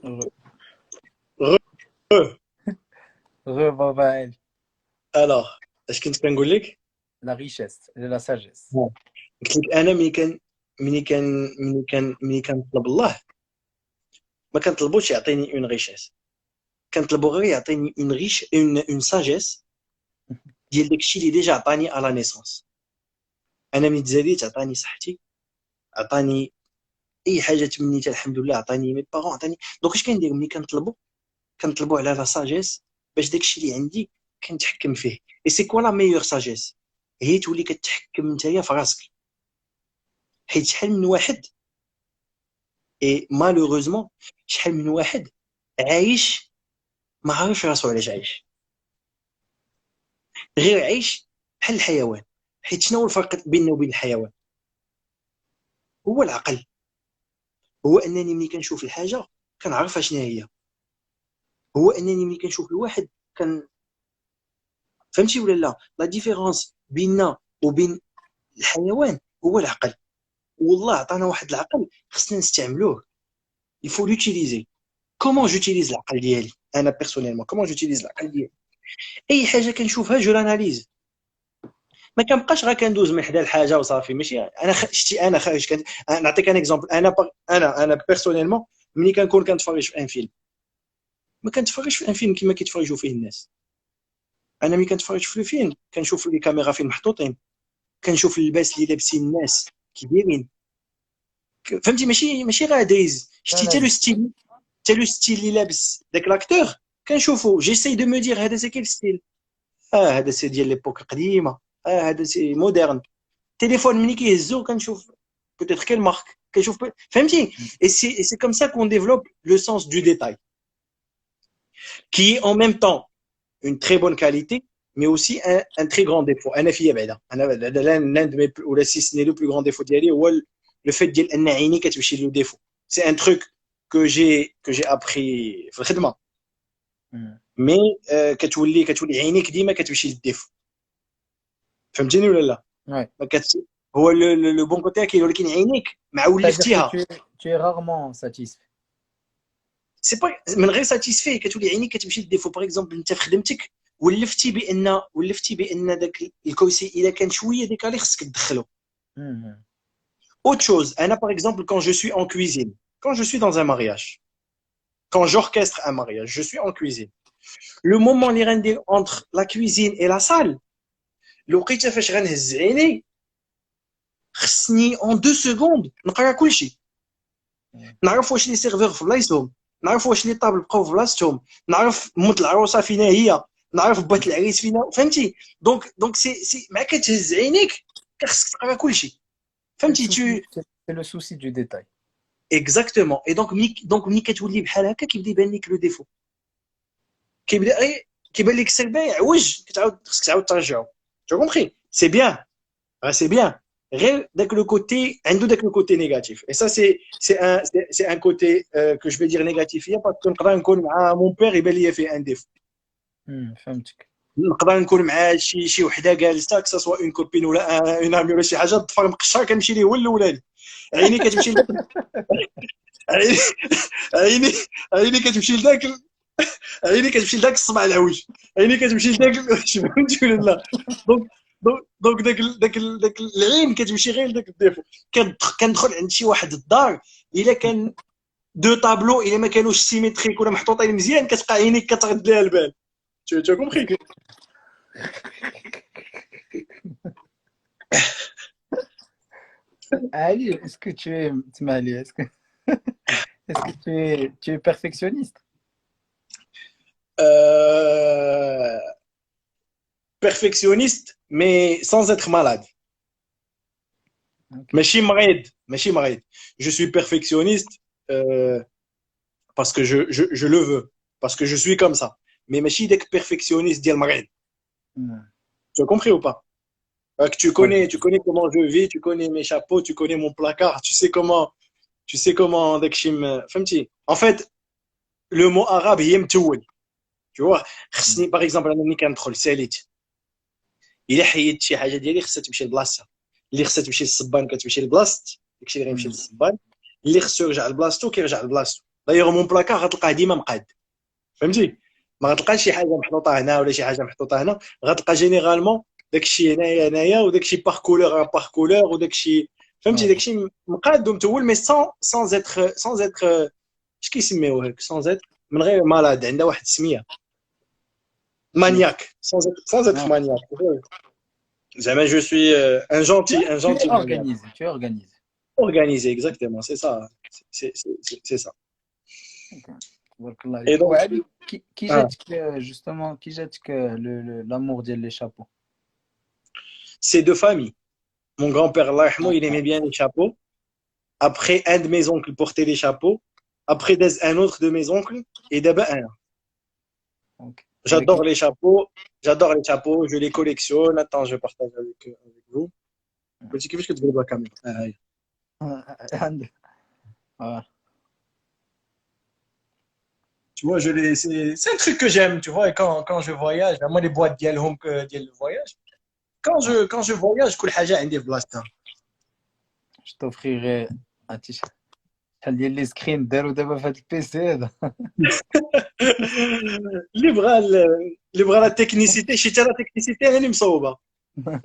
Re, Re. Baba, Alors, اش كنت كنقول لك؟ la richesse et la sagesse. نعم. قلت لك انا ملي كنطلب الله، ما كنطلبوش يعطيني اون ريشيس، كنطلبو غير يعطيني اون ساجيس ديال داكشي اللي ديجا عطاني على نيسونس. انا ملي تزاديت عطاني صحتي، عطاني اي حاجه تمنيتها الحمد لله، عطاني مي بارون، عطاني. دونك اش كندير ملي كنطلبو على لا ساجيس، باش داكشي اللي عندي كنتحكم فيه. اي سي كوا لا ميور ساجيس؟ هي تولي كتحكم نتايا في راسك. حيت شحال من واحد، اي مالوغوزمون شحال من واحد عايش ما عارفش راسو علاش عايش، غير عايش بحال الحيوان. حيت شنو هو الفرق بيننا وبين الحيوان؟ هو العقل. هو انني ملي كنشوف الحاجه كنعرفها شنو هي. هو انني ملي كنشوف الواحد كان، فهمتي ولا لا؟ لا ديفيرونس بيننا وبين الحيوان هو العقل. والله عطانا واحد العقل خصنا نستعملوه. il faut l'utiliser. comment j'utilise العقل ديالي انا بيرسونيلمون؟ comment j'utilise العقل ديالي؟ اي حاجه كنشوفها جو لاناليز. ما كنبقاش غير كندوز من حدا الحاجه وصافي. ماشي انا شتي انا خارج نعطيك ان اكزومبل. انا بيرسونيلمون ملي كنكون كنتفرج في ان فيلم، ما كنتفرجش في ان فيلم كما كيتفرجوا فيه الناس. انا ملي كنتفرج في الفيلم كنشوف لي كاميرا فين محطوطين، كنشوف اللباس اللي لابسين الناس كي دايرين. فهمتي؟ ماشي غير دايز شتي حتى لو L'analyse. ستيل، حتى لو ستيل اللي لابس داك لاكتور كنشوفو. جيساي دو مو دير هذا سي كيل ستيل. هذا سي ديال ليبوك قديمه، هذا سي مودرن. تليفون ملي كيهزو كنشوف peut-être quelle marque كنشوف فهمتي؟ et c'est comme ça qu'on développe le sens du détail qui est en même temps une très bonne qualité mais aussi un très grand défaut. انا فيا بعدا، انا l'un de mes ولا si ce n'est le plus grand défaut ديالي هو le fait ديال ان عيني كتمشي لو ديفو. c'est un truc que j'ai appris في الخدمه. مي كتولي عينيك ديما كتمشي للديفو. فهمتيني ولا لا؟ Ouais. ما كت... هو لو بون كوتي كاين، ولكن عينيك مع C'est-à-dire que ولفتيها tu es rarement satisfait. سي با من غير ساتيسفي. كتولي عينيك كتمشي للديفو. باغ اكزومبل انت في خدمتك ولفتي بان داك الكرسي الا كان شويه ديكالي خصك تدخله. Mhm. autre chose. انا باغ اكزومبل quand je suis en cuisine, quand je suis dans un mariage, quand j'orchestre un mariage, je suis en cuisine. le moment اللي غندير entre la cuisine et la salle، الوقيته فاش غنهز عيني خصني en 2 secondes نقرا كلشي. نعرف واش لي سيرفور في بلايصهم، نعرف واش لي طابل بقاو في بلاصتهم، نعرف موت العروسه فينا هي، نعرف بات العريس فينا. فهمتي؟ دونك سي مع كتهز عينيك خصك تقرا كلشي. C'est le فهمتي؟ souci, tu c'est le souci du détail. اكزاكتومون. اي دونك ملي كتولي بحال هكا كيبدا يبان لك لو ديفو. كيبدا كيبان لك السلبي يعوج، خصك تعاود ترجعو. تو كومبري؟ سي بيان، سي بيان. غير داك لو كوتي عنده داك لو كوتي نيجاتيف. اي سا سي ان كوتي كو جو في دير نيجاتيف فيا، باسكو نقدر نكون مع مون بير يبان ليا فيه ان ديفو. فهمتك. نقدر نكون مع شي وحده جالسه كسا اون كوبين ولا اون امي ولا شي حاجه، الظفر مقشر كنمشي ليه هو الاولاني. عيني كتمشي لذاك عيني عيني عيني كتمشي لذاك عيني كتمشي لذاك الصبع العوج، عيني كتمشي لذاك فهمتي ولا لا؟ دونك داك العين كتمشي غير لذاك الديفو. كندخل عند شي واحد الدار، الا كان دو طابلو الا ما كانوش سيميتريك ولا محطوطين مزيان كتبقى عينيك كترد ليها البال. tu as Est-ce compris؟ que, Ali, est-ce que tu es, Ismaili, est-ce que tu es perfectionniste? euh, perfectionniste mais sans être malade. Ok. ماشي مريض. je suis perfectionniste parce que je le veux, parce que je suis comme ça. mais ماشي داك perfectionniste ديال مريض. Hmm. tu as compris ou pas؟ que Ouais. tu connais comment je vis, tu connais mes chapeaux, tu connais mon placard, tu sais comment داكشي فهمتي؟ en fait le mot arabe هي متول. tu vois؟ Hmm. خصني باغ اكزومبل انا ملي كندخل ساليت، الا حيدت شي حاجه ديالي خصها تمشي لبلاصتها. اللي خصها تمشي للصبان كتمشي لبلاصت، داكشي اللي غيمشي للصبان. اللي خصو يرجع لبلاصتو كيرجع لبلاصتو. دايوغ مون بلاكار غتلقاه ديما مقاد فهمتي ما غتلقاش شي حاجه محطوطه هنا ولا شي حاجه محطوطه هنا غتلقى جينيرالمون داكشي هنايا وداكشي باغ كولور وداكشي فهمتي Ouais. داكشي مقاد ومتول مي سون اتر اش كيسميوه هاك سون اتر من غير مالاد عندها واحد السميه Tu, مانياك سون اتر non, مانياك زعما جو سوي ان tu es جونتي مانياك organisé. Tu es organisé. اورغانيزي اكزاكتومون سي سا سي سا Ok. تبارك الله اي عليك. دونك وعلي كي جاتك justement كي جاتك l'amour ديال لي شابو. سي دو فامي mon grand-père Allah yarhamou, il aimait bien les chapeaux. Après, un de mes oncles portait les chapeaux. Après, un autre de mes oncles. Et d'abord, un. Ok. J'adore les chapeaux. J'adore les chapeaux. Je les collectionne. Attends, je partage avec vous. Petit kiff, que tu veux la caméra. Ah, Tu vois, c'est un truc que j'aime, tu vois. Et quand je voyage, moi, les boîtes d'Yalhom que le voyage. Quand je voyage, كل حاجة عندي في بلاصتها. je t'offrirai un t-shirt. شحال ديال لي سكرين داروا دابا في هذا البيسي هذا. اللي بغى لا تكنيسيتي شي حتى لا تكنيسيتي انا اللي مصوبه.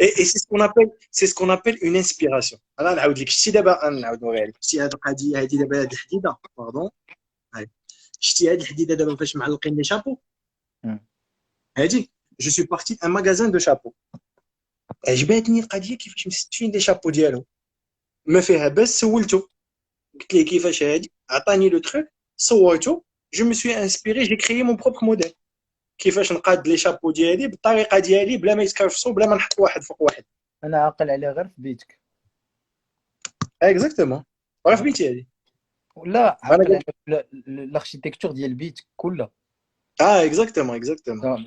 Et c'est ce qu'on appelle une inspiration. انا نعاود لك شتي دابا نعاود نوريها لك شتي هذه القضيه هذه دابا هذه الحديده باردون هاي شتي هذه الحديده دابا فاش معلقين لي شابو هذه جو سوي بارتي ان ماغازان دو شابو عجبتني القضيه كيفاش مستفين لي شابو ديالو ما فيها باس سولته قلت ليه كيفاش هذه عطاني لو تروك صورته جو مي سوي انسبيري جي كريي مون بروبر موديل كيفاش نقاد لي شابو ديالي بالطريقه ديالي بلا ما يتكرفسوا بلا ما نحط واحد فوق واحد. انا عاقل عليها غير في بيتك. اكزاكتومون راه في بيتي هذه. لا انا عاقل على الاركيتكتور ديال البيت كلها. اكزاكتومون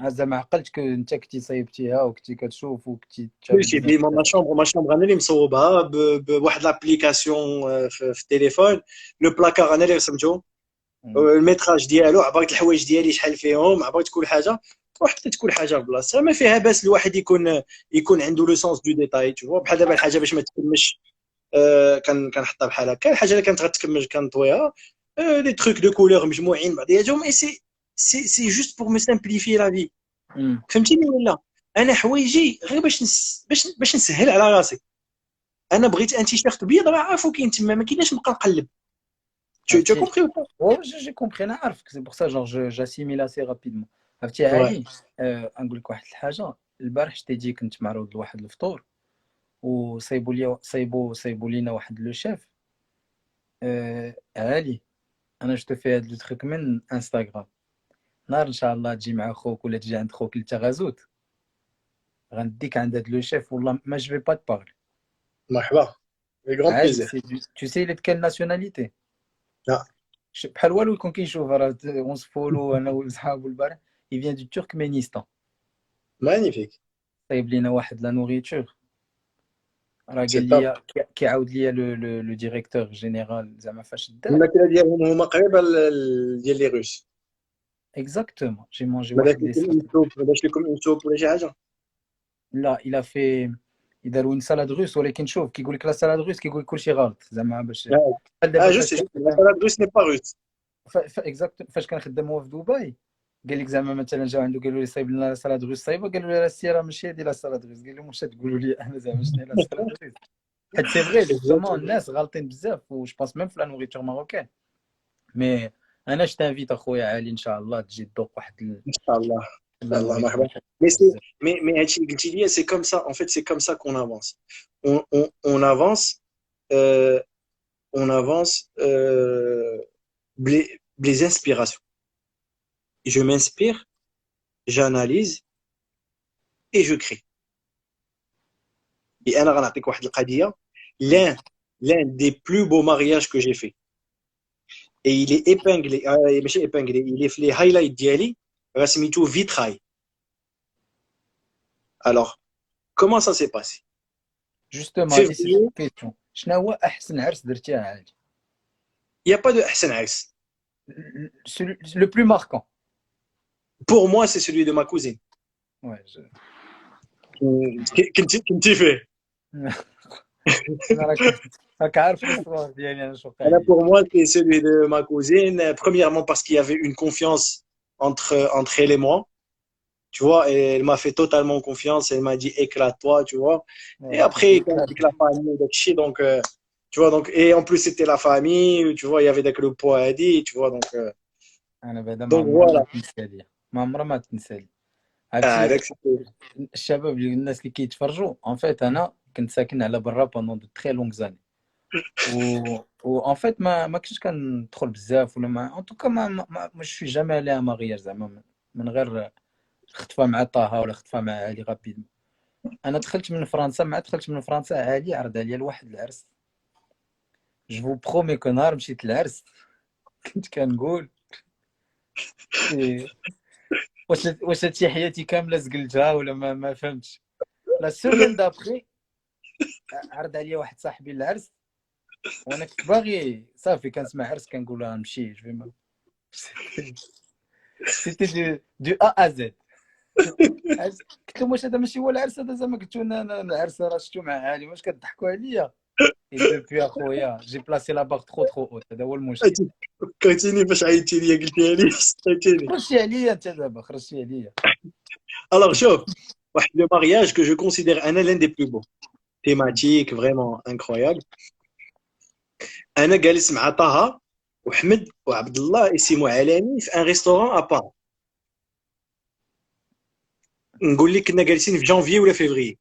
زعما عقلتك انت كنتي صايبتيها وكنتي كتشوف وكنتي كلشي ديما ما شومبر انا اللي مصوبها بواحد لابليكاسيون في التليفون لو بلاكار انا اللي رسمته الميتراج ديالو عبرت الحوايج ديالي شحال فيهم عبرت كل حاجه وحطيت كل حاجه في بلاصتها ما فيها باس الواحد يكون عنده لو سونس دو ديتاي تو بحال دابا الحاجه باش ما تكملش كنحطها بحال هكا الحاجه اللي كانت غتكمل كنطويها لي تروك دو كولور مجموعين بعضياتهم اي سي جوست بور مي سامبليفي لا في فهمتيني ولا انا حوايجي غير باش نسهل على راسي انا بغيت ان تيشيرت بيض راه عارفو كاين تما ما كايناش نبقى نقلب tu as compris ou pas? Ouais, j'ai compris انا عارفك c'est pour ça genre j'assimile assez rapidement. عرفتي علي نقول لك واحد الحاجه البارح شتي كنت معروض لواحد الفطور صايبوا لينا واحد لو شيف علي انا شفت في هذا لو تروك من انستغرام نهار ان شاء الله تجي مع خوك ولا تجي عند خوك لتغازوت غنديك عند هذا لو شيف والله ما جو با تبارل مرحبا avec grand plaisir. Tu sais il est de quelle nationalité? لا بحال والو يكون كيشوف راه ونصفولو انا وصحابو البارح il vient du Turkménistan. magnifique. طيب لينا واحد لا نوريتور راه C'est قال top. لي كيعاود لي لو ديريكتور جينيرال زعما فاش دار الماكله ديالهم هما قريبه ديال لي روس. اكزاكتومون جي مونجي ما واحد لي داش لكم اون سوب ولا شي حاجه. لا الا في يداروا اون سالاد روس ولكن شوف كيقول لك لا سالاد روس كيقول لك كلشي غلط زعما باش جو سي لا سالاد روس ني با روس. اكزاكت فاش كنخدم هو في دبي قال لك زعما مثلا جاو عنده قالوا لي صايب لنا سالاد روس صايبه قالوا لي راه السيره ماشي هذه لا سالاد روس قال لهم واش تقولوا لي انا زعما شنو هي لا سالاد روس حيت سي فري جوستومون الناس غالطين بزاف و جو بونس ميم في لا نوريتور ماروكان مي انا تانفيت اخويا علي ان شاء الله تجي تذوق واحد ان شاء الله الله مرحبا. mais هادشي اللي قلتي لي سي كوم سا en fait c'est comme ça qu'on avance on avance on avance les inspirations. Je m'inspire, j'analyse et je crée. Et أنا غنعطيك واحد القضية l'un des plus beaux mariages que j'ai fait. Et il est épinglé ماشي épinglé il est في les highlights ديالي راه سميتو vitrail. Alors comment ça s'est passé? جوستومون هادي سي كيسيون شنو هو احسن عرس درتيه عادي؟ Il y a pas de أحسن عرس. Le plus marquant. Pour moi, c'est celui de ma cousine. Ouais, كنتي فيه. راك عارف الصور ديالي انا شو وقع Alors, لي. pour moi, c'est celui de ma cousine. Premièrement, parce qu'il y avait une confiance entre elle et moi. Tu vois, et elle m'a fait totalement confiance. Elle m'a dit éclate-toi, tu vois. Et après, quand avec la famille, donc, tu vois, donc, et en plus, c'était la famille, tu vois, il y avait le poids à dire, tu vois, انا بعدا ما donc عمرها ما voilà. تنسى ليا، ما عمرها ما تنسى لي. Ah, عرفتي donc, c'était- الشباب اللي الناس اللي كيتفرجوا اون فيت انا كنت ساكن على برا بوندون دو تري لونغ زاني و اون فيت ما كنتش كندخل بزاف ولا ما ان توكا ما شوي جامي عليها مارياج زعما من غير خطفه مع طه ولا خطفه مع علي غابيد. انا دخلت من فرنسا، مع دخلت من فرنسا علي عرض عليا لواحد العرس. جو فو برومي كو نهار مشيت للعرس كنت كنقول إيه، واش هادشي حياتي كامله زقلتها ولا ما فهمتش. لا سيمين دابخي عرض عليا واحد صاحبي العرس وانا كنت باغي صافي كنسمع عرس كنقول نمشي جو ما سيتي دو ا زد. قلت لهم واش هذا ماشي هو العرس هذا زعما؟ قلت لهم انا العرس راه شفتو مع عالي، واش كتضحكوا عليا؟ اي دوبي اخويا جي بلاسي لا باغ ترو اوت، هذا هو المشكل. فكرتيني فاش عيطتي لي قلتي لي خصيتيني. خرجتي عليا انت دابا، خرجتي عليا. Alors, chauffe. Le mariage que je considère l'un des plus beaux. Thématique vraiment incroyable. انا جالس مع طه وحمد وعبد الله اسمه علاني في ان ريستورون ابار. نقول لك كنا جالسين في جانفي ولا فيفري.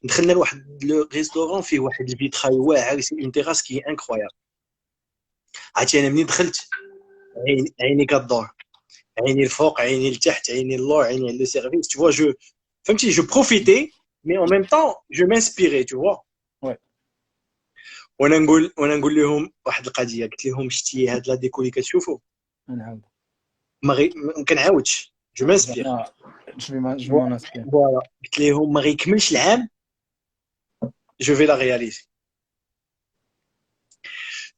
دخلنا لواحد لو ريستورون فيه واحد الفيتراي واعر، سي اون تيراس كي انكرويابل. عرفتي انا منين دخلت عيني كدور، عيني الفوق عيني لتحت عيني اللور عيني على لو سيرفيس، tu vois je فهمتي جو بروفيتي مي en même temps je m'inspirais tu vois. وي وانا نقول لهم واحد القضيه، قلت لهم شتي هاد لا ديكو اللي كتشوفوا نعاود ما كنعاودش جو مانسبير. زعما جو مون اسبير. فوالا قلت لهم ما غيكملش العام je vais la réaliser.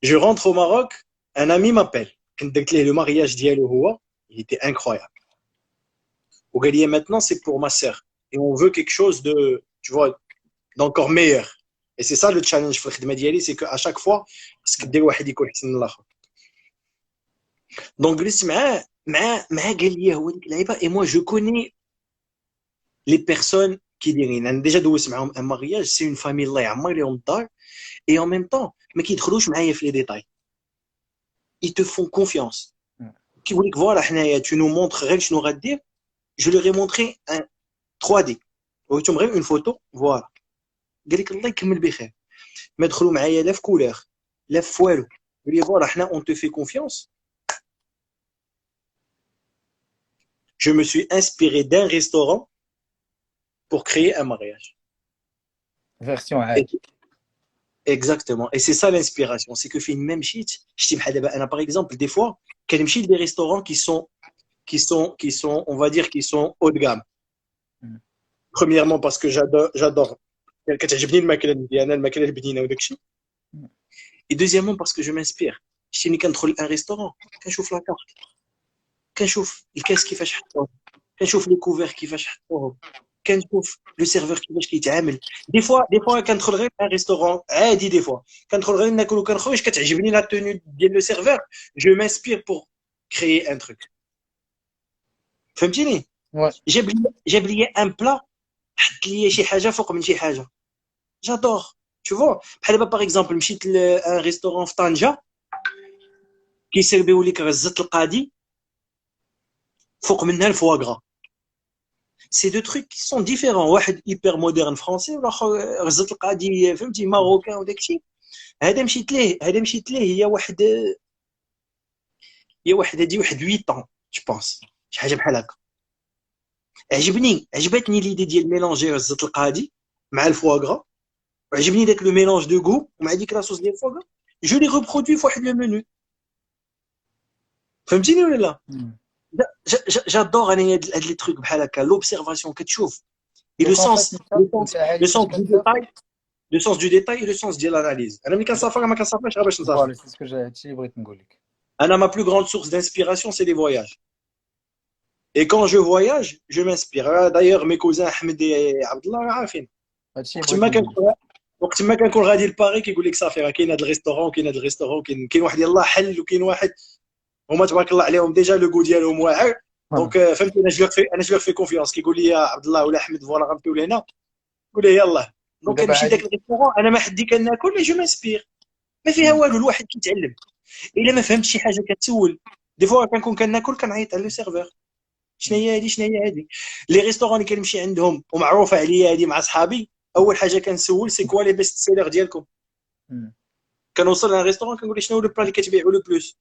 Je rentre au Maroc, un ami m'appelle. كنت قلت له le mariage ديالو هو il était incroyable. وقال لي maintenant c'est pour ma sœur et on veut quelque chose de tu vois d'encore meilleur. Et c'est ça le challenge في الخدمه ديالي، c'est que à chaque fois خصك دير واحد يكون احسن من الاخر. دونك جلست معاه قال لي هو ديك اللعيبه et moi je connais les personnes qui دايرين. انا ديجا دوزت معاهم un mariage, c'est une famille الله يعمر لهم الدار et en même temps ما كيدخلوش معايا في لي ديتاي. ils te font confiance. كيقول لك فوالا حنايا tu nous montres غير شنو غدير. je leur ai montré un 3D وريتهم غير une photo فوالا. قال لك الله يكمل بخير، ما دخلوا معايا لا في كولور لا في والو. قال لي فوالا حنا on te fait confiance. Je me suis inspiré d'un restaurant pour créer un mariage. فيرسيون عادي. Exactement. Et c'est ça l'inspiration. C'est que fait une même shit. Par exemple, des fois, كنمشي des restaurants qui sont, on va dire, qui sont haut de gamme. Premièrement, parce que j'adore. كتعجبني الماكله ديالنا، الماكله البنينه وداك الشيء. Et deuxièmement, parce que je m'inspire. شتي ملي كندخل un restaurant كنشوف لا كارت، كنشوف الكاس كيفاش حطوه، كنشوف لي كوفير كيفاش حطوهم، كنشوف لو سيرفور كيفاش كيتعامل. دي فوا كندخل غير ان ريستورون عادي، دي فوا كندخل غير ناكل وكنخرج كتعجبني لا توني ديال لو سيرفور، جو مانسبير بور كريي ان تروك. فهمتيني؟ وي جاب لي ان بلا، حط لي شي حاجه فوق من شي حاجه. جادور tu vois. بحال دابا باغ اكزومبل مشيت لان ريستورون في طنجه كيسيربيو لك غزه القادي فوق منها الفواغرا. C'est deux trucs qui sont différents. واحد hyper moderne français والاخر غزة القادي فهمتي ماروكان وداك الشيء. هذا مشيت ليه هي واحد هادي واحد 8 ans je pense، شي حاجه بحال هكا. عجبتني ليدي ديال ميلونجي غزة القادي مع الفواغرا، وعجبني داك لو ميلونج دو غو مع ديك لاصوص ديال الفواغرا. جو لي ريبرودوي في واحد لو منو. فهمتيني ولا لا؟ جادور انا هاد لي تروك بحال هكا، لوبسيرفاسيون كتشوف et le دونك اون sens فيت le sens du détail et le sens de l'analyse. انا ملي كنسافر ما كنسافرش غير باش نسافر. فوالا سي سكو هادشي اللي بغيت نقول لك. انا ma plus grande source d'inspiration c'est les voyages. Et quand je voyage je m'inspire. D'ailleurs mes cousins Ahmed et Abdallah عارفين. هادشي وقت اللي ما بغيت نقول لك. وقت ما كنكون غادي لباري كيقول لك صافي راه كاين هذا الريستورون، كاين هذا الريستورون، كاين واحد يلاه حل، وكاين واحد هما تبارك الله عليهم ديجا لو كو ديالهم واعر. دونك فهمتي، انا جو في كونفيونس، كيقول لي يا عبد الله ولا احمد فوالا غنمشيو لهنا، نقول له يلاه. دونك ودابا كنمشي داك عادي. الريستورون، انا ما حدي كناكل مي جو مانسبير، ما فيها والو، الواحد كيتعلم. الا ما فهمتش شي حاجه كتسول. دي فوا كنكون كناكل كنعيط على لو سيرفور، شنو هي هذه، شنو هي هذه. لي ريستورون اللي كنمشي عندهم ومعروفه عليا هذه مع صحابي، اول حاجه كنسول سي كوا لي بيست سيلر ديالكم. كنوصل لان ريستورون كنقول له شنو هو لو بلا اللي كتبيعوا لو بلوس.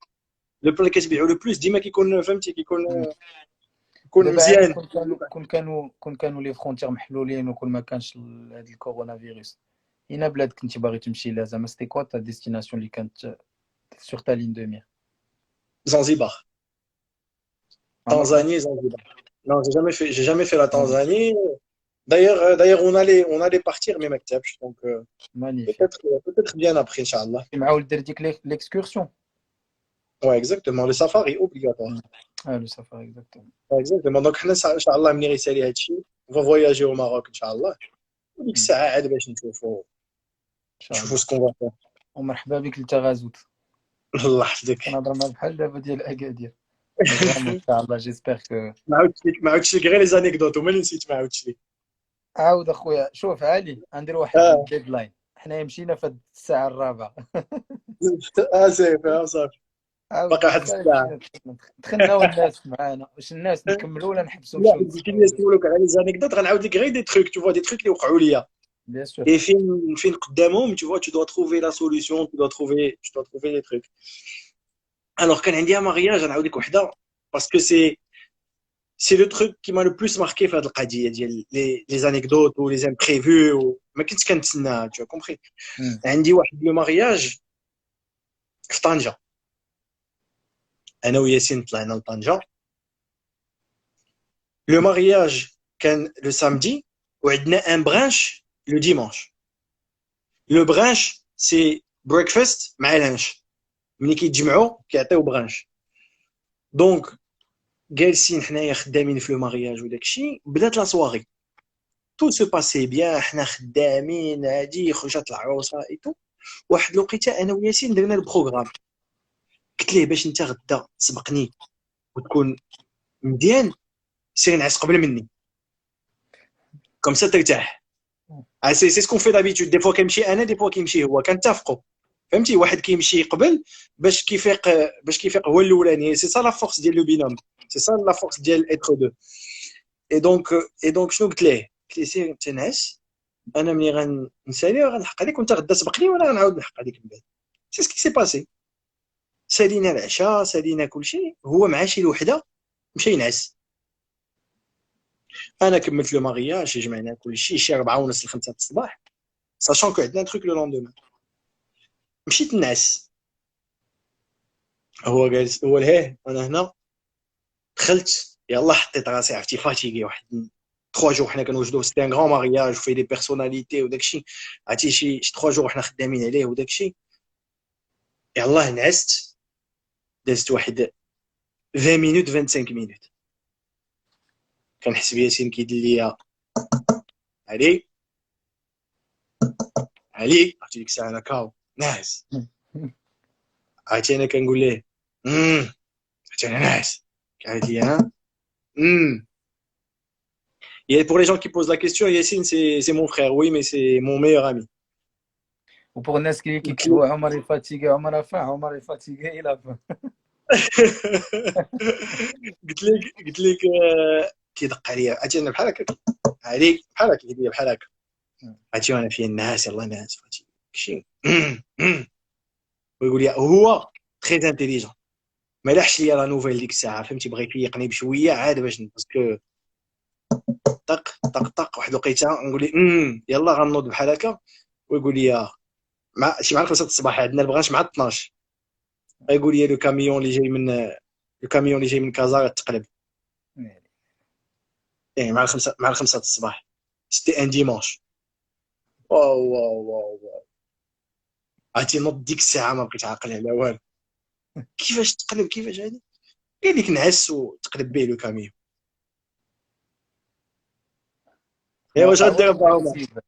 لو بلا اللي كتبيعوا لو بلوس ديما كيكون فهمتي، كيكون دابا عادي، مزيان. كون كانوا لي فرونتير محلولين وكون ما كانش هذا الكورونا فيروس، اين بلاد كنتي باغي تمشي لها زعما؟ سيتي كوا تا ديستيناسيون اللي كانت سور تا لين دو مير؟ Zanzibar, عمرك ما Tanzanie, Zanzibar. Non, j'ai jamais fait la مشيت؟ Tanzanie. D'ailleurs, on allait partir, mais Mektebch. Donc, مانيفيك. peut-être bien après, Inch'Allah. مع ولد دير ديك ليكسكورسيون. Ouais, exactement. Le safari obligatoire. اه لو سافار اكزاكتومون. Ouais, exactement. Donc, Inch'Allah, منير يسالي هادشي. On va voyager au Maroc, Inch'Allah. وديك ان الساعة عاد باش نشوفوا شاء نشوفوا الله. سكون va faire. ومرحبا بك لتغازوت. الله يحفظك. كنهضر مع بحال دابا ديال اكادير. فريمون ان شاء الله جيسبر كو. ما عاودتش لك غير لي زانيكدوت وما اللي نسيت، ما عاودتش لك. عاود اخويا، شوف علي غندير واحد اه الديدلاين. حنايا مشينا في هاد الساعه الرابعه. صافي. عاود باقي واحد دابا الساعة. مشينا دخلناو الناس معانا، واش الناس نكملوا ولا نحبسوا لا نمشيو قلت لي نتسناو؟ نسولك على لي زانيكدوت، غنعاود لك غير دي تروك، تو فوا دي تروك اللي وقعوا ليا. بيان سور. Et fin قدامهم tu vois, tu dois trouver la solution, tu dois trouver les trucs. Alors كان عندي مارياج نعاود لك وحده parce que c'est le truc qui m'a le plus marqué في هذه القضيه ديال les anecdotes ou les imprévus وما كنتش كنتسناها. tu as compris. عندي واحد لو مارياج في طنجة، انا وياسين طلعنا لطنجة. لو مارياج كان لو سامدي وعندنا ان برانش لو ديمانش. لو برانش سي بريكفاست مع لانش، ملي كيتجمعوا كيعطيو برانش. دونك جالسين حنايا خدامين في لو مارياج وداكشي، بدات لا سواغي، تو سو باسي بيان، حنا خدامين هادي، خرجت العروسه اي تو. واحد الوقيته انا وياسين درنا البروغرام، قلت ليه باش انت غدا تسبقني وتكون مزيان سير نعس قبل مني، كوم سا ترتاح. سي سكون في دابيتود، دي فوا كنمشي انا، دي فوا كيمشي هو، كنتفقوا فهمتي. واحد كيمشي قبل باش كيفيق هو الاولاني. سي سا لا فورس ديال لو بينوم، سي سا لا فورس ديال اتر دو. اي دونك شنو قلت ليه سير تنعس، انا ملي غنسالي غنحق عليك وانت غدا سبقني وانا غنعاود نحق عليك من بعد. سي سكي سي باسي. سالينا العشاء، سالينا كلشي، هو مع شي وحده مشى ينعس. انا كملت لو مارياج، جمعنا كلشي شي 4:30 5 الصباح، ساشون كو عندنا تروك لو لوندومان. مشيت نعس، هو جالس، هو لهيه انا هنا. دخلت يلاه حطيت راسي، عرفتي فاتيكي. واحد 3 جور حنا كنوجدوه، سيتي ان غران مارياج وفيه دي بيرسوناليتي وداكشي، عرفتي شي 3 جور حنا خدامين عليه وداكشي. يلاه نعست، دازت واحد 20 مينوت 25 مينوت، كنحس بياسين كيدير ليا علي علي، عرفتي ديك الساعه انا كاو ناعس. عرفتي انا كنقول ليه عرفتي انا ناعس، قال لي ها. Et pour les gens qui posent la question, Yacine, c'est mon frère, oui, mais c'est mon meilleur ami. وبوغ الناس اللي كيكتبوا عمر يفاتيكا، عمر فا، عمر يفاتيكا الى فا. قلت لك كيدق عليا، عرفتي انا بحال هكا عليك، بحال هكا كيدير بحال هكا، عرفتي وانا فيه الناس، يلاه ناس فهمتي داكشي. ويقول لي هو تري انتيليجون، ما لاحش ليا لا نوفيل ديك الساعه، فهمتي، بغى يفيقني بشويه عاد باش باسكو طق طق طق. واحد الوقيته نقول لي يلا غنوض بحال هكا، ويقول لي مع 5 الصباح عندنا البرانش مع 12، غيقول لي لو كاميون اللي جاي من كازا غتقلب. يعني مع 5 الصباح، سيتي ان ديمونش. واو واو واو واو، عرفتي نوض ديك الساعه ما بقيت عاقل على والو. كيفاش تقلب، كيفاش هادي؟ قال لك نعس وتقلب به لو كاميون. ايوا واش واقع هو غدير اللي بغيت با عمر؟ نسيب.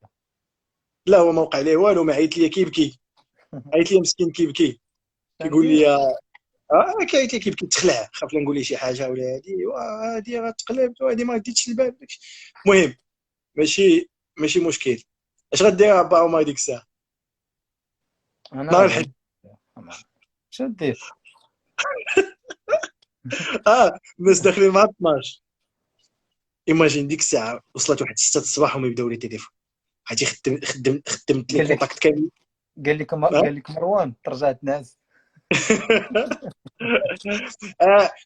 لا هو ما وقع ليه والو، ما عيط لي كيبكي، عيط لي مسكين كيبكي، كيقول لي كيعيط لي كيبكي تخلع، خاف لا نقول ليه شي حاجه ولا هادي هادي غتقلب وهادي ما ديتش البال داكشي. المهم ماشي مشكل. اش غدير با عمر ديك الساعه نهار انا الحد؟ اش دير؟ الناس داخلين مع 12. ايماجين ديك الساعه وصلت واحد 6 الصباح وما يبداو لي التليفون، عرفتي خدمت لي قال لك كونتاكت كامل. قال لك مروان ترجع تنعس.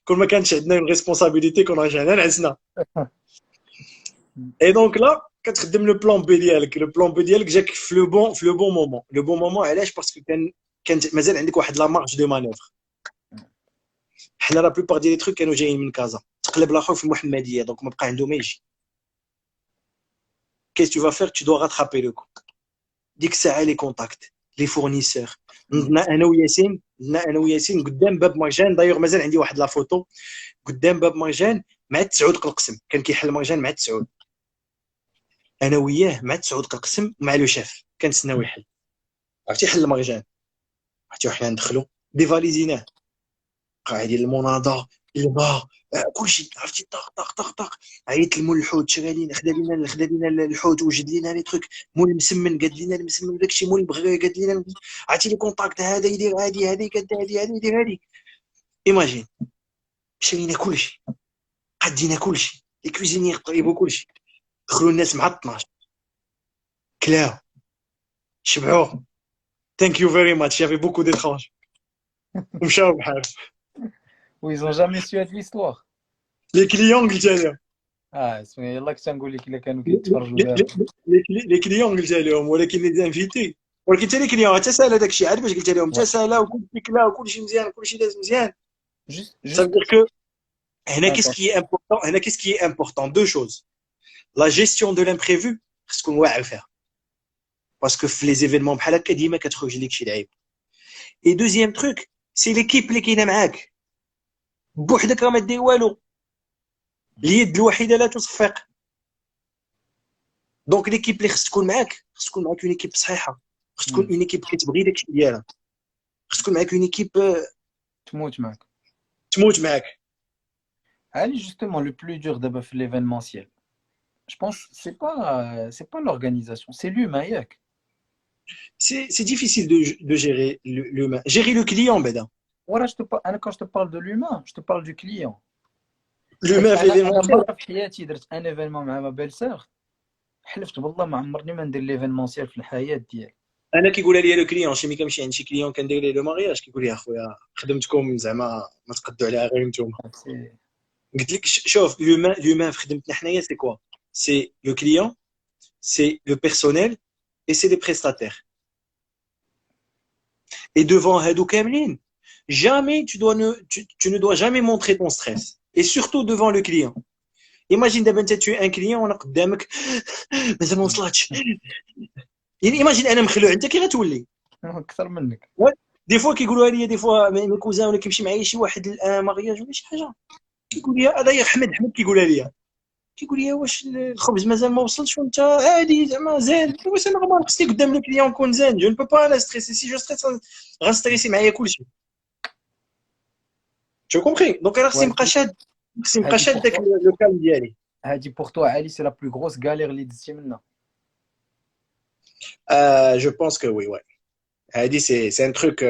كون ما كانش عندنا اون ريسبونسابيلتي كون رجعنا نعسنا. اي دونك لا كتخدم لو بلان بي ديالك، لو بلان بي ديالك جاك في لو بون مومون. لو بون مومون علاش؟ باسكو كانت مازال عندك واحد لا مارج دو مانوفر. حنا لا بلوبار ديال لي تروك كانوا جايين من كازا، تقلب الاخر في المحمديه دونك ما بقى عنده ما يجي. كيس تو فا فير؟ تو دو راترابي لو كو. ديك الساعه لي كونتاكت لي فورنيسور، نضنا انا وياسين قدام باب مارجان. دايوغ مازال عندي واحد لا فوتو قدام باب مارجان مع تسعود قلقسم، كان كيحل مارجان مع تسعود، انا وياه مع تسعود قلقسم مع لو شيف كنتسناو يحل. عرفتي حل مارجان، عرفتي وحنا ندخلوا ديفاليزيناه، قاعدين المناضه الماء كلشي، عرفتي طق طق طق طق. عيط لمول الحوت شرا لينا، خدا لينا الحوت وجد لينا لي تروك. مول المسمن قاد لينا المسمن داكشي، مول البغري قاد لينا عرفتي لي كونتاكت، هذا يدير هادي، هذه قاد هادي، هذه يدير هادي. ايماجين شرينا كلشي، قدينا كلشي، لي كوزينيير طيبوا كلشي، دخلوا الناس مع 12 كلاو شبعوا. ثانك يو فيري ماتش، يافي بوكو ديترونج ومشاو بحال. ويز اون جامي سو هاد ليستوار. لي كليون قلت لهم، اسمع يلاه كنت نقول لك الا كانوا كيتفرجوا دابا. لي كليون قلت لهم، ولكن لي زانفيتي، ولكن حتى لي كليون حتى سالا داكشي عاد باش قلت لهم حتى سالا وكلشي كلا وكلشي مزيان وكلشي داز مزيان. Ça veut جوست dire que هنا qu'est-ce اتون. qui est important، هنا qu'est-ce qui est important deux choses. La gestion de l'imprévu خص تكون واعر فيها، باسكو في لي زيفينمون بحال هكا ديما كتخرج ليك شي لعيب. اي دوزيام تروك سي ليكيب اللي كاينه معاك، بوحدك راه ما دير والو، اليد الوحيده لا تصفق. دونك ليكيب اللي خص تكون معاك، خص تكون معاك اون ايكيب صحيحه، خص تكون اون ايكيب كتبغي داكشي ديالها، خص تكون معاك اون ايكيب تموت معك. تموت معاك. Ali, justement, le plus dur d'abord في l'événementiel. Je pense c'est pas l'organisation, c'est l'humain ياك. C'est difficile de gérer l'humain. Gérer le client, Beda. Voilà, انا quand je te parle de l'humain, je te parle du client. حيت L'humain في انا l'événement. مره في حياتي درت ان ايفينمون مع ما بيل سير، حلفت بالله ما عمرني ما ندير ليفينمونسيال في الحياه ديالي. انا كيقول لي لو كليون شي ملي كنمشي عند شي كليون كندير ليه لو مارياج، كيقول لي اخويا خدمتكم زعما ما تقدوا عليها غير نتوما. سي قلت لك شوف l'humain في خدمتنا حنايا سي كوا؟ سي لو كليون، سي لو بيرسونيل et c'est les prestataires. Et devant هادو كاملين jamais tu ne dois jamais montrer ton stress, et surtout devant le client. Imagine دابا انت tu es un client وانا قدامك مازال ما وصلتش. يعني ايماجين انا مخلوع انت كي غتولي. اكثر منك. دي فوا كيقولوا لي دي فوا مي كوزان ولا كيمشي معايا شي واحد مارياج ولا شي حاجه، كيقول لي هذا يا حمد كيقولها لي، كيقول لي واش الخبز مازال ما وصلش وانت عادي زعما زين. واش انا نورمال خصني قدام لو كليون نكون زين، جو نبو با انا ستريسي، سي جو ستريس غنستريسي معايا كلشي. جو كومبري؟ دونك انا خصني نبقى شاد داك لو كالم ديالي. هادي بور توا علي سي لا بلو غروس غالير اللي دزتي منها. جو بونس كو وي هادي سي ان تروك،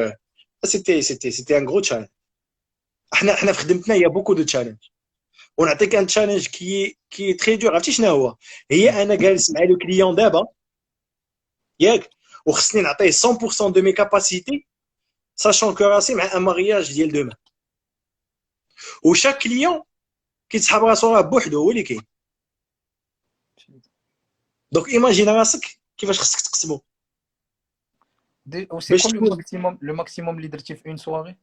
سيتي ان غرو تشالنج. حنا في خدمتنا يا بوكو دو تشالنج، ونعطيك ان تشالنج كي تري دور. عرفتي شنو هو؟ هي انا جالس مع لو كليون دابا ياك، وخصني نعطيه 100% دو مي كاباسيتي ساشون كو راسي مع ان مارياج ديال دوما، وشاك كليون كيتسحب راسو راه بوحدو هو اللي كاين. دونك ايماجين راسك كيفاش خصك تقسمو سي باش كوم تكون لو ماكسيموم اللي درتي في اون سواري؟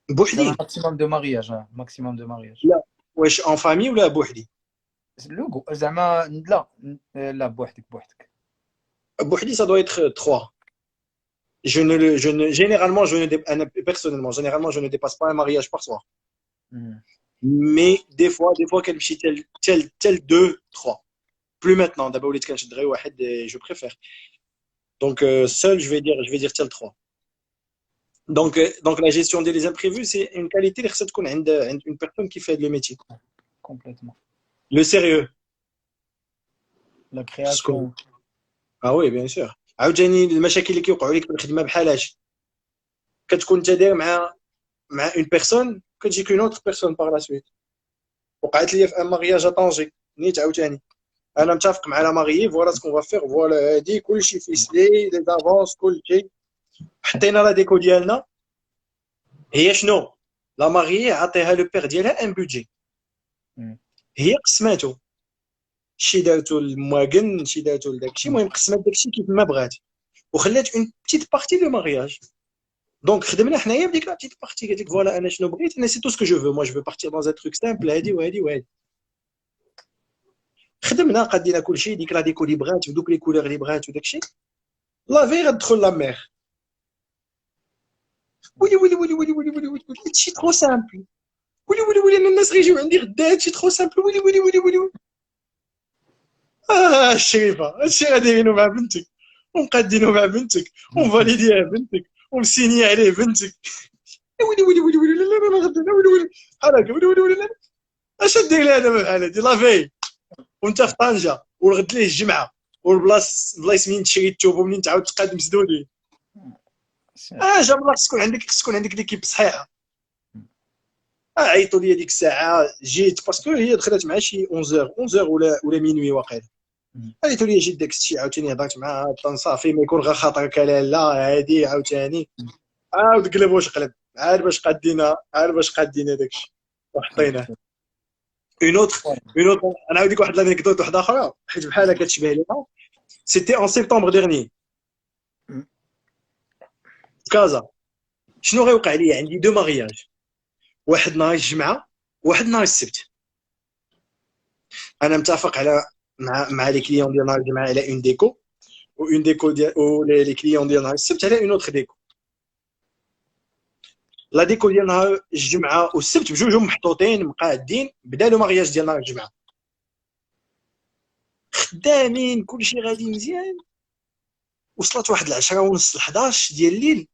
زعما بوحدي. ماكسيموم دو مارياج، ماكسيموم دو مارياج. لا واش ان فامي ولا بوحدي؟ لوغو زعما لا لا بوحدك. بوحدي ça doit être 3. Généralement, personnellement, je ne dépasse pas un mariage par soir. Mais des fois qu'elle me chie tel 2, 3. plus maintenant. D'abord, les كنشد غير واحد, je préfère. Donc, seul, je vais dire tel 3. Donc la gestion des imprévus, c'est une qualité اللي خصها تكون عند une personne qui fait le métier. Complètement. Le sérieux. La Parce que- création. Ah oui, bien sûr. عاوتاني المشاكل اللي كيوقعوا لك في الخدمه بحال هادشي. كتكون انت داير مع une personne, كتجيك une autre personne par la suite. وقعت لي في ان مارياج ا طنجي نيت عاوتاني. انا متفق مع لا ماريي فوالا سكون فا فيغ فوالا هادي كلشي فيسلي لي دافونس كلشي حطينا لا ديكو ديالنا. هي شنو؟ لا ماريي عطيها لو بير ديالها ان بودجي. هي قسماتو شي دارتو المواقن شي دارتو لداكشي المهم قسمات داكشي كيف ما بغات وخلات اون بتيت بارتي دو مارياج. دونك خدمنا حنايا بديك لا بتيت بارتي قالت لك فوالا انا شنو بغيت انا سي تو سكو جو فو موا جو فو بارتير دون ان تروك سامبل هادي وهادي وهادي. خدمنا قادينا كلشي ديك لا ديكو اللي بغات ودوك لي كولور اللي بغات وداكشي. لا في غتدخل لا مير ولي ولي ولي ولي ولي ولي ولي هادشي ترو سامبل ولي ولي ولي انا الناس غيجيو عندي غدا هادشي ترو سامبل ولي ولي ولي ولي. الشريفه هادشي غاديرينو مع بنتك ومقادينو مع بنتك ومفاليديها بنتك ومسيني عليه بنتك. ولي ولي ولي ولي لا لا لا غدا ولي ولي بحال هكا ولي ولي ولي لا اش دير لها دابا بحال هادي لافي وانت في طنجه والغد ليه الجمعه والبلايص منين تشري الثوب ومنين تعاود تقاد مسدودين. جاب الله خص تكون عندك ليكيب صحيحه. عيطوا لي ديك الساعه جيت باسكو هي دخلت مع شي 11 ولا مينوي واقيلا. عيطوا لي جيت داك الشيء عاوتاني هضرت معاها صافي ما يكون غير خاطرك لالا هادي عاوتاني عاود قلب واش قلب عاد باش قادينا داكشي وحطيناه. اون اوتر انا نعاود لك واحد لانيكدوت واحده اخرى حيت بحالها كتشبه ليها. سيتي ان سبتمبر ديرني كازا. شنو غيوقع لي؟ عندي دو مارياج، واحد نهار الجمعه واحد نهار السبت. انا متفق على مع لي كليون ديال نهار الجمعه على اون ديكو اون ديكو ديال لي كليون ديال نهار السبت على اون اوتر ديكو. لا ديكو ديال نهار الجمعه والسبت بجوجهم محطوطين مقادين. بدا لو مارياج ديال نهار الجمعه خدامين كلشي غادي مزيان. وصلت واحد 10:30 11 ديال الليل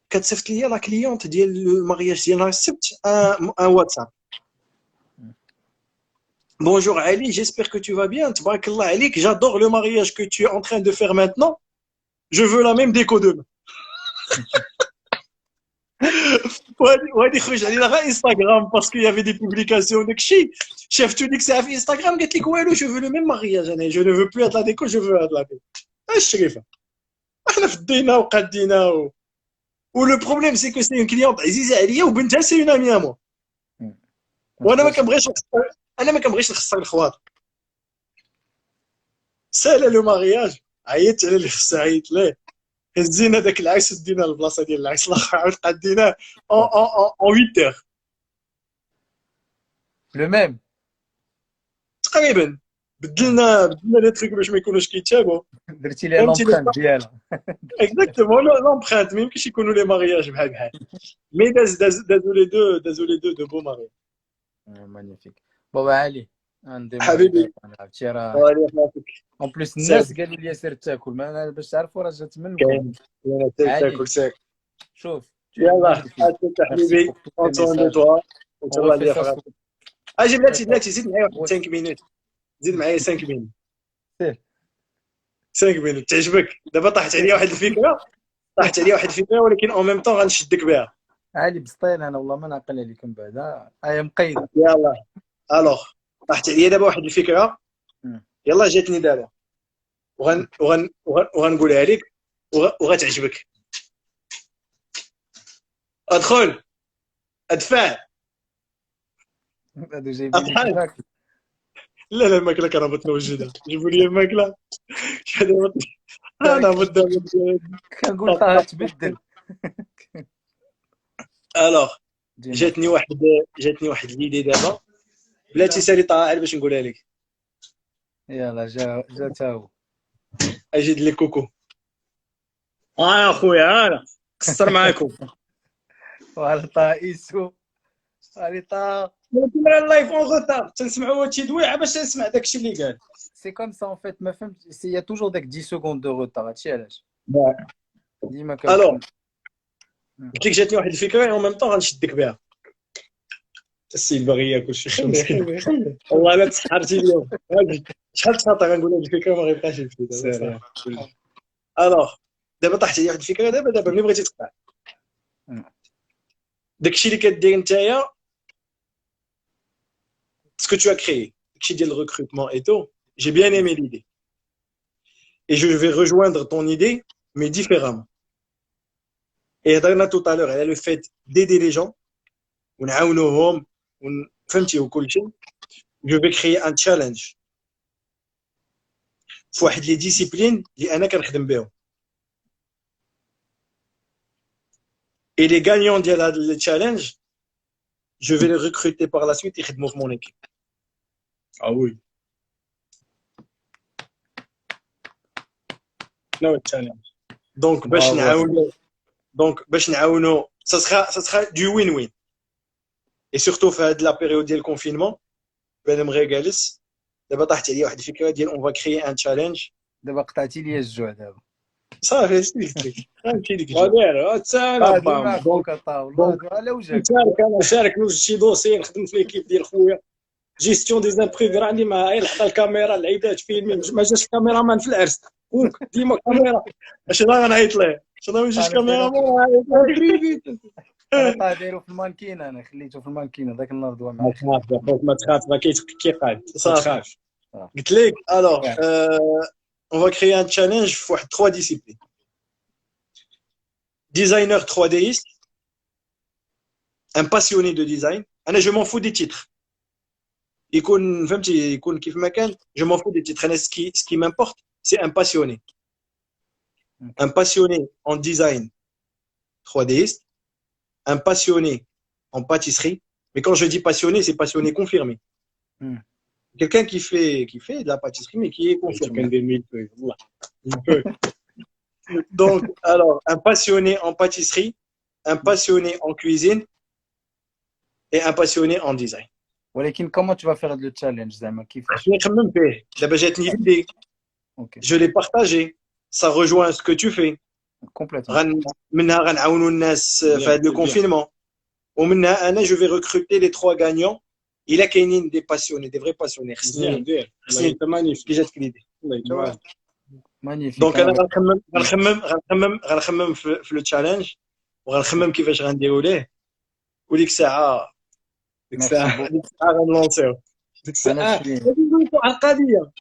كتصيفط ليا لا كليونت ديال المارياج ديال نهار السبت ان واتساب. Bonjour Ali, j'espère que tu vas bien. Tabarakallah Alik, j'adore le mariage que tu es en train de faire maintenant. Je veux la même déco demain. وهادي خرج علينا غير انستغرام باسكو y avait des publications داكشي. شافت ديك الساعه في انستغرام قالت لك والو جو فو لو ميم مارياج انا جو نو فو بلو هاد لا ديكو جو فو هاد لا ديكو. الشريفه احنا فدينا وقادينا ولو بروبليم سي كو سي اون كليونت عزيزه عليا وبنتها سي اون امي مو. وانا ما كنبغيش نخسر الخواطر. سالا لو مارياج عيطت على اللي خصها عيط ليه. هزينا داك العرس دينا البلاصه ديال العرس الاخر عاود قاديناه اون 8 heures Le même. تقريبا. بدلنا لي تريك باش ما يكونوش كيتشابهوا. درتي لي فهمتي لومبرانت ديالها. اكزاكتومون لومبرانت ما يمكنش يكونوا لي مارياج بحال مي دازو لي دو بو مارياج. مانيفيك. بابا علي عندي حبيبي عرفتي راه الله يحفظك. اون بليس الناس قالوا لي سير تاكل ما انا باش تعرفوا راه جات منكم. كاين علي تاكل ساك. شوف يلا حتى حبيبي كونتون دو توا وتهلا لي فراسك. اجي بلاتي زيد معايا واحد 5 مينوت. زيد معايا 5 مينوت. 5 مينوت تعجبك؟ دابا طاحت عليا واحد الفكره ولكن اون ميم طون غنشدك بها. علي بسطين انا والله ما نعقل عليكم بعدا هي مقيده. يلا الوغ طاحت عليا دابا واحد الفكره يلا جاتني دابا وغنقولها لك وغتعجبك. ادخل ادفع. هادو جايبين لي لا الماكله كرهبت نوجدها. جيبوا لي الماكله انا بدا كنقول تبدل. الوغ جاتني واحد ليدي دابا بلاتي سالي طاعه باش نقولها لك. يلا جا تا هو. اجي لي كوكو يا خويا انا قصر معاكم. وعلى طائسو allez ta. ولكن راه اللايف اون غوتار تنسمعوا هو تيدويع باش نسمع داكشي اللي قال. C'est comme ça en fait ما فهمت. Il y a toujours داك 10 secondes de retard. هادشي علاش ديما الوغ كنكون. قلت لك جاتني واحد الفكره اون ميم طون غنشدك بها. السيد باغي ياكل شي خمس. والله الا تسحرتي اليوم. شحال تخاطر غنقول هاد الفكره ما غيبقاش يمشي سير. الوغ دابا طاحت لي واحد الفكره دابا ملي بغيتي تقطع داكشي اللي كدير نتايا ce que tu as créé داكشي ديال le recrutement et tout j'ai bien aimé l'idée et je vais rejoindre ton idée mais différemment et هضرنا tout à l'heure على le fait d'aider les gens ونعاونوهم فهمتي وكل شيء je vais créer un challenge في واحد لي ديسيبلين اللي انا كنخدم بهم et les gagnants ديال هذا le challenge je vais les recruter par la suite يخدموا في mon équipe. Ah oui. No challenge. Donc باش نعاونوا ça sera du win-win. Et surtout في هاد la période ديال الكونفينمون بان مغير جالس دابا طاحت عليا واحد الفكره ديال on va créer un challenge. دابا قطعتي لي الجوع دابا. صافي قلت لك غنمشي لك غادير تسالا معك بام. كطا والله على وجهك. نشارك نوز شي دوسي نخدم في ليكيب ديال خويا جيستيون دي زامبريفي راه عندي معايا لحظه الكاميرا العيدات فيلمين ما جاش كاميرامان في العرس ديما كاميرا اش انا غنعيط ليه اش انا ما يجيش كاميرامان انا دايرو في المانكينه انا خليته في المانكينه ذاك النهار دوا ما معايا. تخاف يا خوك ما تخاف ما كيقعد ما تخافش. قلت لك alors on va créer un challenge في واحد 3 disciplines. Designer 3Diste, un passionné de design. انا je m'en fous des titres. يكون فهمتي يكون كيف ما كان je m'en fous des titres. انا ce qui m'importe c'est un passionné. Un passionné en design 3Diste, un passionné en pâtisserie. Mais quand je dis passionné, c'est passionné confirmé. Quelqu'un qui fait de la pâtisserie mais qui est confirmé. Donc, alors, un passionné en pâtisserie, un passionné en cuisine et un passionné en design. ولكن comment tu vas faire le challenge زعما كيفاش؟ نخمم فيه دابا جاتني l'idée. اوكي Je l'ai partagé. Ça rejoint ce que tu fais. كومبليتوم. منها غنعاونوا الناس في هذا le confinement. ومنها انا je vais recruter les 3 gagnants. إلا كاينين des passionnés, des vrais passionnés. دير انت مانيفيك كي جاتك l'idée. الله يجمعك. مانيفيك. دونك انا غنخمم في لو تشالنج وغنخمم كيفاش غنديروا ليه وديك الساعه غنلونسيو ديك الساعه على القضيه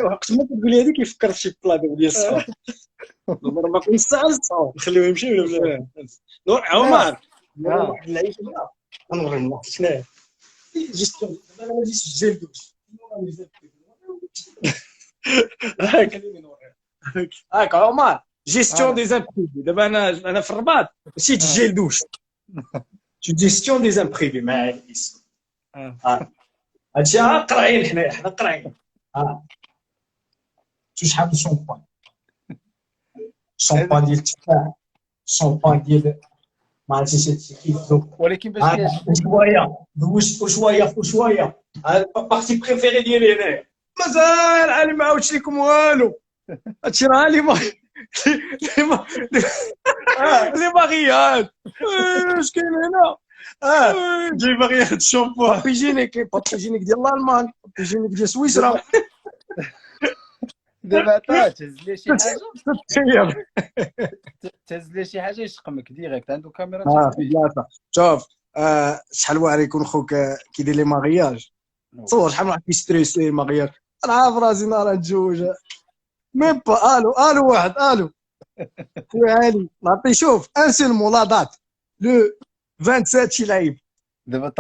وقت ما تقول لي هذيك يفكر في شي بلان ديال الصحاب نضرب ما كنت ساعه نخليو يمشي ولا لا عمر واحد اللعيبه غنوري الله شنو جيستيون انا ما جيتش الجيل دوش هاك هاك عمر جيستيون دي زامبريفي دابا انا في الرباط ماشي تجي لدوش جيستيون دي زامبريفي مع الاسم هادشي قرايين حنا قرايين شحال من شامبان ديال التفاح شامبان ديال ما عرفتش هادشي كيف ولكن باش شويه دوش وشويه البارتي بريفيري ديالي هنايا مازال عالي ما عاودش لكم والو هادشي راه لي باغيات اش كاين هنا جاي باغيات شامبو بيجينيك بيجينيك ديال الالمان بيجينيك ديال سويسرا دابا تهز لي شي حاجه تخيل تهز لي شي حاجه يشقمك ديريكت عنده كاميرا في بلاصه شوف شحال واعر يكون خوك كيدير لي ماغياج تصور شحال واحد كيستريسي ماغياج انا عارف راسي نهار نتزوج ميم با الو واحد الو خويا علي نعطي شوف ان سيل مو لا دات لو 27 شي لعيب دابا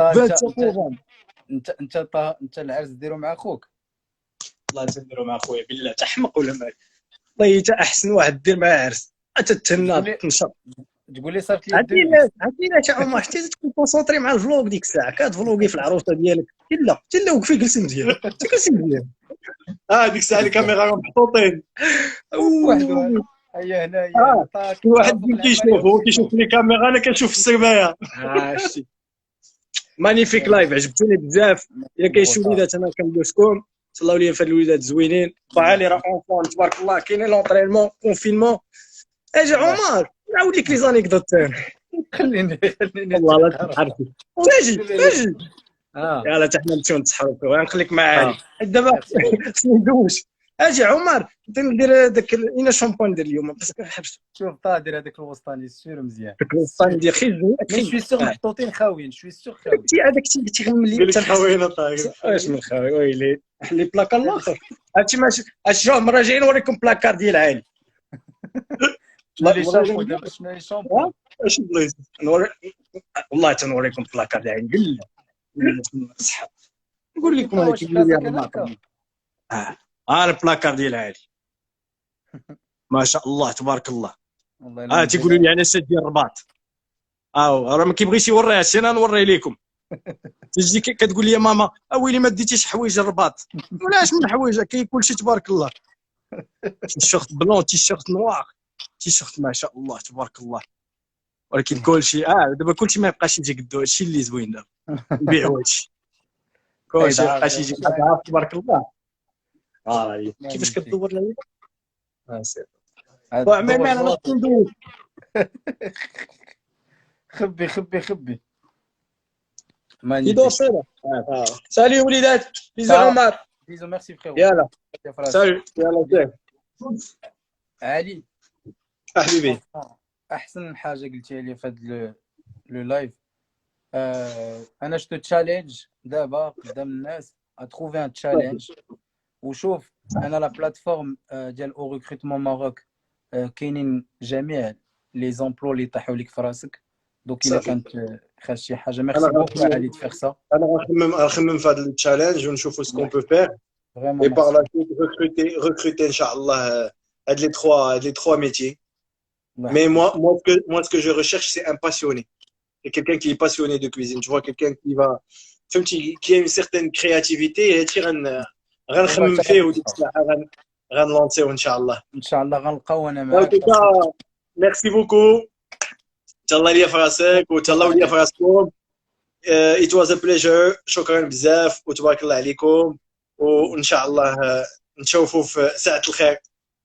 انت العرس ديرو مع خوك الله تديروا مع خويا بالله تحمق ولا مالك والله حتى احسن واحد دير مع عرس تتهنى تنشط تقول لي صافي لي عرفتي تا عمر حتى تكون كونسونطري مع الفلوق ديك الساعه كتفلوقي في العروسه ديالك لا وقفي جلسي مزيان جلسي مزيان ديك الساعه الكاميرا محطوطين وحده هيا هنايا واحد كيشوف هو كيشوف لي كاميرا انا كنشوف السربايه شتي مانيفيك لايف عجبتوني بزاف. الا كاين شي وليدات انا كندوزكم تهلاو ليا في هاد الوليدات زوينين وعالي راه اونفون تبارك الله كاينين لونطرينمون كونفينمون. اجي عمر نعاود لك لي زانيكدوت ثاني خليني والله لا تحركي اجي اه يلا حتى حنا نمشيو نتحركوا غنخليك مع علي حيت دابا ميرسي. خصني ندوش. اجي عمر ندير داك اين الشامبون ديال اليوم بس حبست شوف طادر هذاك الوسطاني سير مزيان داك الوسطاني ديال خي زوين مي شوي سيغ محطوطين خاويين شوي سيغ خاويين هذاك تيغملي قال لك خوينا طاير اش من خاوي ويلي حلي بلاكار الاخر هادشي ماشي شوف مره جاي نوريكم بلاكار ديال عالي لي شامبو دابا شنو لي شامبو اش بلايص نوري والله تنوريكم بلاكار ديال عالي قل صح نقول لكم هذيك اللي الرباط البلاكار ديال عالي ما شاء الله تبارك الله. والله تيقولوا لي انا سد ديال الرباط راه ما كيبغيش يوريها سي انا نوري لكم. تجي كتقول لي ماما ويلي ما ديتيش حوايج الرباط ولاش من حوايج كاين كلشي تبارك الله. تيشيرت بلون تيشيرت نوار تيشيرت ما شاء الله تبارك الله. ولكن كلشي دابا كلشي ما يبقاش يجي قدو هادشي اللي زوين دابا نبيعوا هادشي كلشي ما يبقاش يجي قدو تبارك الله. كيفاش كدور ليا سير وعمامي انا ما كندوز خبي يدور صيده. سالي وليدات بيزو عمر بيزو ميرسي فريو يلا سالي يلا سير علي حبيبي احسن حاجه قلتيها لي في هذا لو لايف انا شتو تشالنج دابا قدام الناس اتروفي ان تشالنج وشوف انا لا بلاتفورم ديال او ريكروتمون ماروك كاينين جميع لي زومبلو اللي طيحوا لك في راسك دوك الا كانت خاص شي حاجه ميرسي بوكو علي تفيغ سا. انا غنخمم في هذا التشالنج ونشوفوا سكون بو فير اي باغ لا سويت recruter ان شاء الله هاد لي trois métiers. Mais moi ce que je recherche c'est un passionné. C'est quelqu'un qui est passionné de cuisine, tu vois, quelqu'un qui va qui a une certaine créativité et غنخمم فيه وديك الساعه غنلونسيو ان شاء الله. ان شاء الله غنلقاو انا En معاك. tout cas, merci beaucoup. تهلا ليا في راسك وتهلاو ليا في راسكم. It was a pleasure. شكرا بزاف وتبارك الله عليكم وان شاء الله نشوفوا في ساعة الخير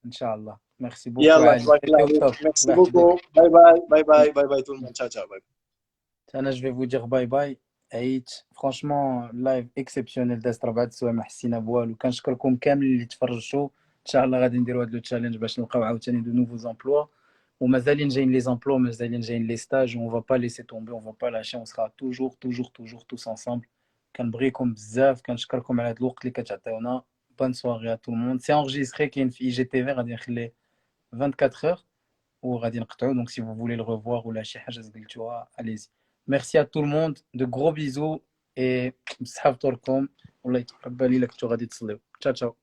ان شاء الله. ميرسي بوكو يلا تبارك الله عليك. ميرسي بوكو. باي باي باي باي باي باي tout le monde. Ciao ciao. Bye. انا جو في فو دير باي باي. عييت فرانشمون لايف اكسبسيونيل دازت 4 سوايع ما حسينا بوالو. كنشكركم كاملين اللي تفرجتوا. ان شاء الله غادي نديروا هذا لو تشالنج باش نلقاو عاوتاني دو نوفو زامبلوا ومازالين جايين لي زامبلوا مازالين جايين لي ستاج اون فا با ليسي تومبي اون فا با لاشي اون سرا توجور توس انصامبل. كنبغيكم بزاف كنشكركم على هذا الوقت اللي كتعطيونا. بون سواري ا تو الموند. سي انجستري كاين في اي جي تي في غادي نخليه 24 heures وغادي نقطعو دونك سي فو فولي لو ريفوار ولا شي حاجه زقلتوها اليزي. ميرسي ا تو الموند دو غرو بيزو اي بصحه فطوركم والله يتقبل الا كنتو غادي تصليو. تشاو تشاو.